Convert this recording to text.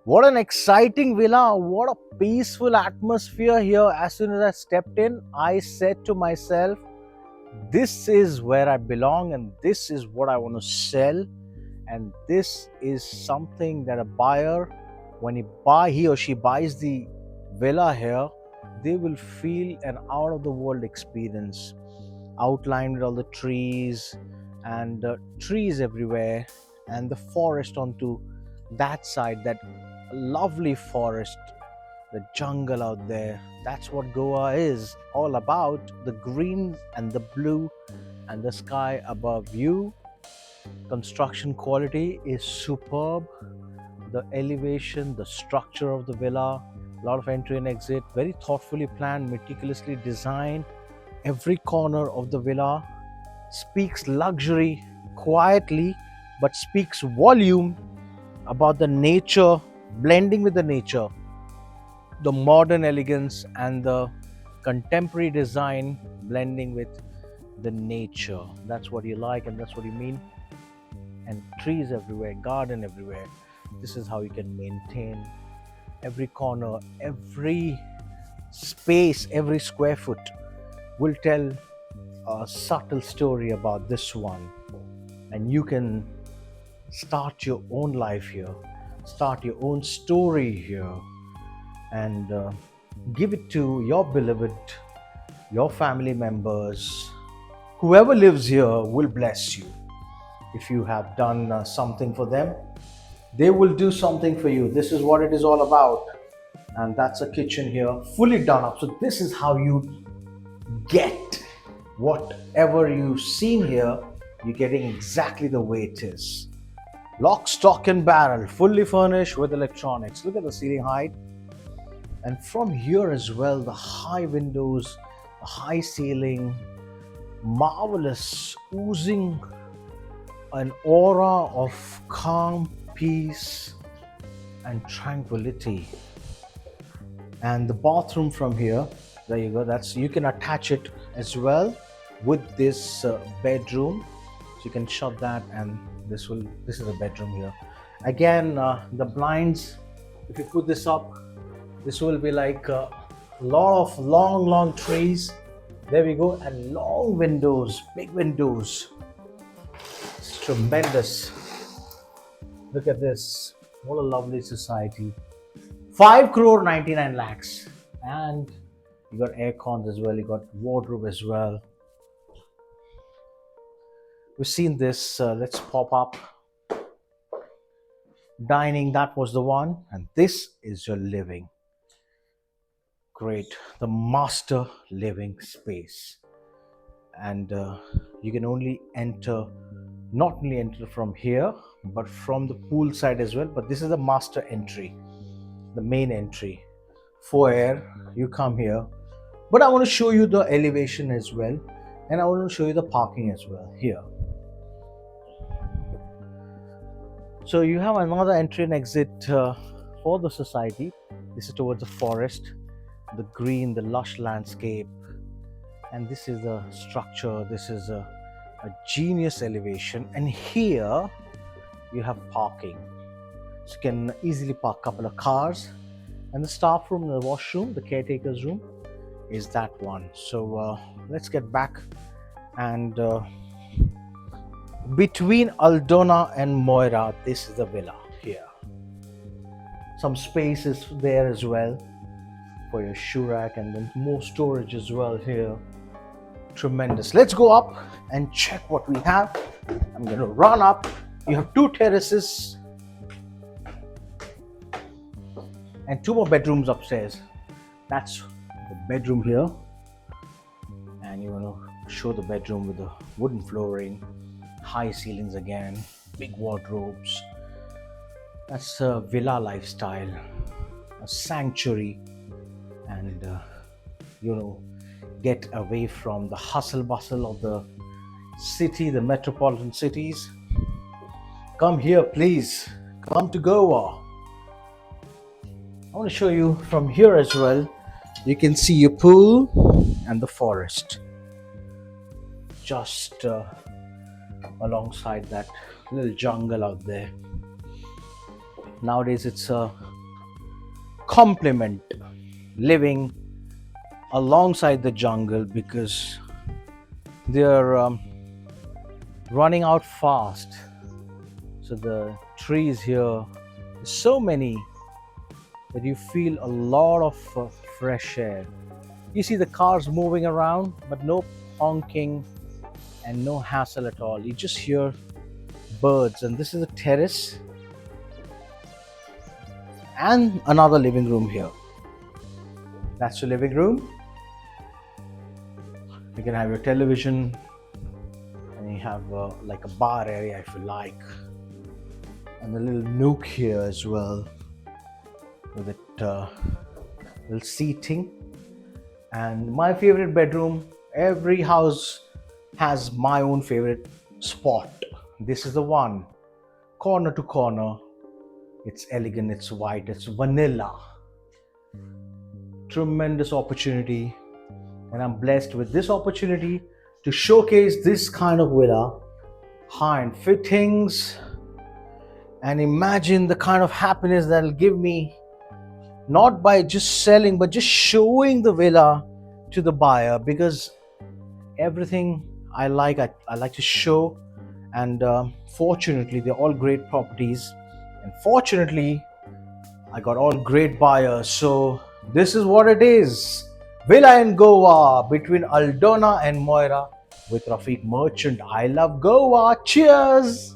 What an exciting villa. What a peaceful atmosphere here. As soon as I stepped in, I said to myself, this is where I belong and this is what I want to sell. And this is something that a buyer, when he or she buys the villa here, they will feel an out of the world experience. Outlined with all the trees and trees everywhere, and the forest onto that side, that lovely forest, the jungle out there. That's what Goa is all about, the green and the blue and the sky above you. Construction quality is superb. The elevation, the structure of the villa, a lot of entry and exit, very thoughtfully planned, meticulously designed. Every corner of the villa speaks luxury quietly, but speaks volume about the nature, blending with the nature, the modern elegance and the contemporary design blending with the nature. That's what you like and that's what you mean. And trees everywhere, garden everywhere. This is how you can maintain every corner, every space, every square foot will tell a subtle story about this one. And you can start your own life here, start your own story here, and give it to your beloved, your family members. Whoever lives here will bless you. If you have done something for them, they will do something for you. This is what it is all about. And that's a kitchen here, fully done up. So this is how you get whatever you've seen here. You're getting exactly the way it is. Lock, stock and barrel, fully furnished with electronics. Look at the ceiling height. And from here as well, the high windows, the high ceiling, marvelous, oozing an aura of calm, peace and tranquility. And the bathroom from here, there you go, that's, you can attach it as well with this bedroom. So you can shut that and this is a bedroom here. Again, the blinds, if you put this up, this will be like a lot of long trees. There we go. And long windows, big windows. It's tremendous. Look at this. What a lovely society. 5 crore 99 lakhs. And you got air cons as well. You got wardrobe as well. We've seen this. Let's pop up. Dining, that was the one. And this is your living. Great. The master living space. And you can only enter, not only enter from here, but from the pool side as well. But this is the master entry, the main entry. Foyer, you come here. But I want to show you the elevation as well. And I want to show you the parking as well here. So you have another entry and exit for the society. This is towards the forest, the green, the lush landscape. And this is the structure. This is a genius elevation. And here you have parking. So you can easily park a couple of cars. And the staff room, the washroom, the caretaker's room is that one. So let's get back. And between Aldona and Moira, this is the villa here. Some space is there as well for your shoe rack, and then more storage as well here. Tremendous. Let's go up and check what we have. I'm going to run up. You have 2 terraces and 2 more bedrooms upstairs. That's the bedroom here. and show the bedroom with the wooden flooring, high ceilings again, big wardrobes. That's a villa lifestyle, a sanctuary, and you know get away from the hustle bustle of the city, the metropolitan cities. Come here, please. Come to Goa. I want to show you from here as well. You can see your pool and the forest just alongside that little jungle out there. Nowadays, it's a compliment living alongside the jungle because they're running out fast. So the trees here, there's so many that you feel a lot of fresh air. You see the cars moving around, but no honking and no hassle at all. You just hear birds, and this is a terrace and another living room here. That's the living room. You can have your television, and you have like a bar area if you like, and a little nook here as well with it little seating. And my favorite bedroom, every house has my own favorite spot. This is the one, corner to corner. It's elegant, it's white, it's vanilla. Tremendous opportunity, and I'm blessed with this opportunity to showcase this kind of villa, high-end fittings, and imagine the kind of happiness that'll give me, not by just selling but just showing the villa to the buyer, because everything I like to show. And fortunately they're all great properties, and fortunately I got all great buyers. So this is what it is: villa in Goa between Aldona and Moira with Rafiq Merchant. I love Goa. Cheers.